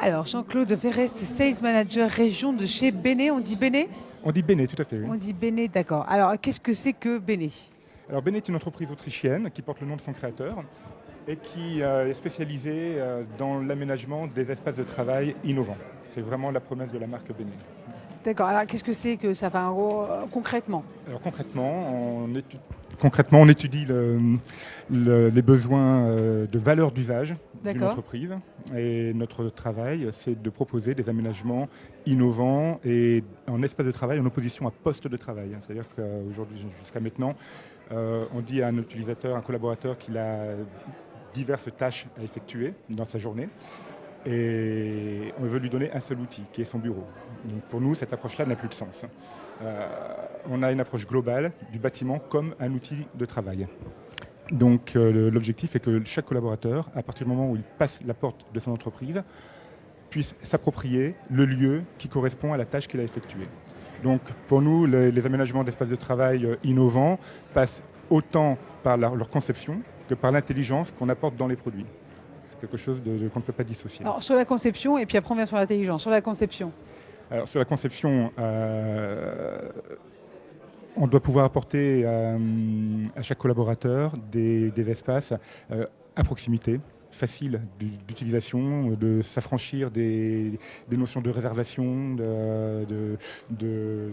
Alors, Jean-Claude Verrest, Sales Manager Région de chez Béné. On dit Béné? On dit Béné, tout à fait. Oui. On dit Béné, d'accord. Alors, qu'est-ce que c'est que Béné? Alors Béné est une entreprise autrichienne qui porte le nom de son créateur et qui est spécialisée dans l'aménagement des espaces de travail innovants. C'est vraiment la promesse de la marque Béné. D'accord. Alors, qu'est-ce que c'est que ça fait concrètement? Alors concrètement, on étudie les besoins de valeur d'usage d'une entreprise. Et notre travail, c'est de proposer des aménagements innovants et en espace de travail en opposition à poste de travail. C'est-à-dire qu'aujourd'hui, jusqu'à maintenant, on dit à un utilisateur, un collaborateur qu'il a diverses tâches à effectuer dans sa journée. Et on veut lui donner un seul outil, qui est son bureau. Donc pour nous, cette approche-là n'a plus de sens. On a une approche globale du bâtiment comme un outil de travail. Donc l'objectif est que chaque collaborateur, à partir du moment où il passe la porte de son entreprise, puisse s'approprier le lieu qui correspond à la tâche qu'il a effectuée. Donc pour nous, les aménagements d'espaces de travail innovants passent autant par leur conception que par l'intelligence qu'on apporte dans les produits. C'est quelque chose qu'on ne peut pas dissocier. Alors sur la conception, et puis après on vient sur l'intelligence. Sur la conception. Alors sur la conception, on doit pouvoir apporter à chaque collaborateur des espaces à proximité, faciles d'utilisation, de s'affranchir des notions de réservation, de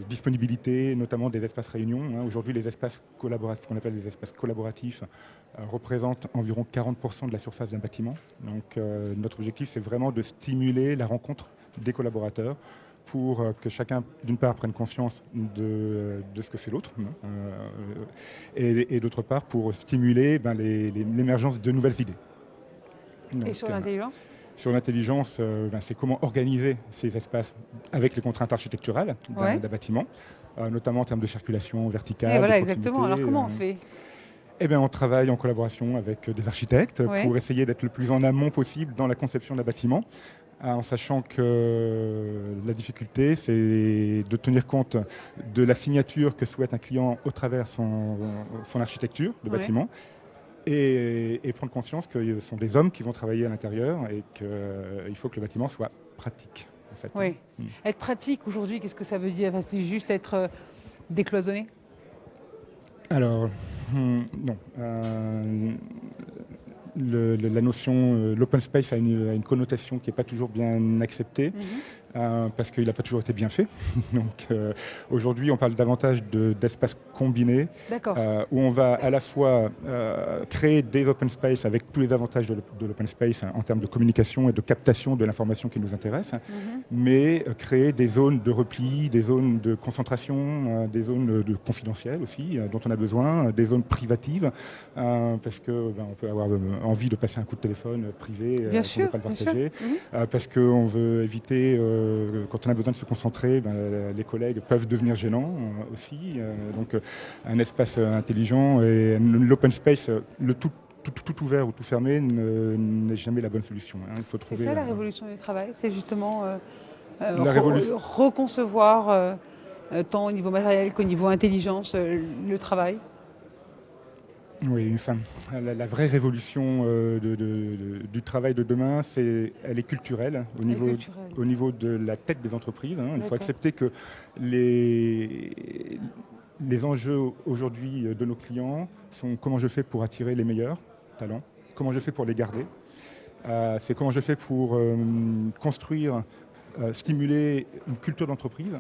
disponibilité, notamment des espaces réunions. Aujourd'hui, les espaces collaboratifs, ce qu'on appelle les espaces collaboratifs, représentent environ 40% de la surface d'un bâtiment. Donc notre objectif, c'est vraiment de stimuler la rencontre des collaborateurs pour que chacun, d'une part, prenne conscience de ce que fait l'autre, et d'autre part, pour stimuler l'émergence de nouvelles idées. Donc, et sur l'intelligence? Sur l'intelligence, c'est comment organiser ces espaces avec les contraintes architecturales d'un bâtiment, notamment en termes de circulation verticale. Et voilà, exactement. Alors comment on fait? Eh bien, on travaille en collaboration avec des architectes pour essayer d'être le plus en amont possible dans la conception d'un bâtiment, en sachant que la difficulté, c'est de tenir compte de la signature que souhaite un client au travers son architecture de bâtiment, et prendre conscience que ce sont des hommes qui vont travailler à l'intérieur et qu'il faut que le bâtiment soit pratique. En fait. Oui. Être pratique aujourd'hui, qu'est-ce que ça veut dire? C'est juste être décloisonné? Alors, non. La notion, l'open space a une connotation qui n'est pas toujours bien acceptée, parce qu'il n'a pas toujours été bien fait. Donc aujourd'hui, on parle davantage d'espaces combinés, où on va à la fois créer des open space avec tous les avantages de l'open space en termes de communication et de captation de l'information qui nous intéresse, mais créer des zones de repli, des zones de concentration, des zones de confidentielles aussi, dont on a besoin, des zones privatives, parce qu'on peut avoir envie de passer un coup de téléphone privé, on ne veut pas le partager, parce qu'on veut éviter, quand on a besoin de se concentrer, les collègues peuvent devenir gênants aussi. Donc un espace intelligent et l'open space, le tout ouvert ou tout fermé n'est jamais la bonne solution. Il faut trouver. C'est ça la révolution du travail, c'est justement reconcevoir tant au niveau matériel qu'au niveau intelligence le travail. Oui, la vraie révolution du travail de demain, elle est culturelle au niveau de la tête des entreprises. Il faut accepter que les enjeux aujourd'hui de nos clients sont comment je fais pour attirer les meilleurs talents, comment je fais pour les garder, c'est comment je fais pour construire, stimuler une culture d'entreprise,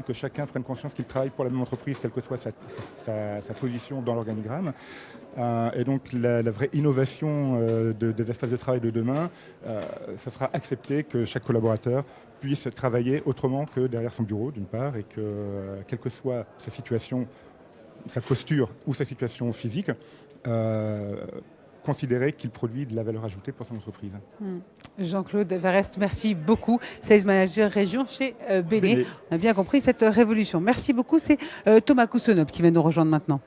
que chacun prenne conscience qu'il travaille pour la même entreprise, quelle que soit sa position dans l'organigramme. Et donc la vraie innovation des espaces de travail de demain, ça sera accepter que chaque collaborateur puisse travailler autrement que derrière son bureau, d'une part, et que quelle que soit sa situation, sa posture ou sa situation physique, considérer qu'il produit de la valeur ajoutée pour son entreprise. Jean-Claude Verrest, merci beaucoup. Sales Manager Région chez Béné. On a bien compris cette révolution. Merci beaucoup. C'est Thomas Coussonov qui va nous rejoindre maintenant.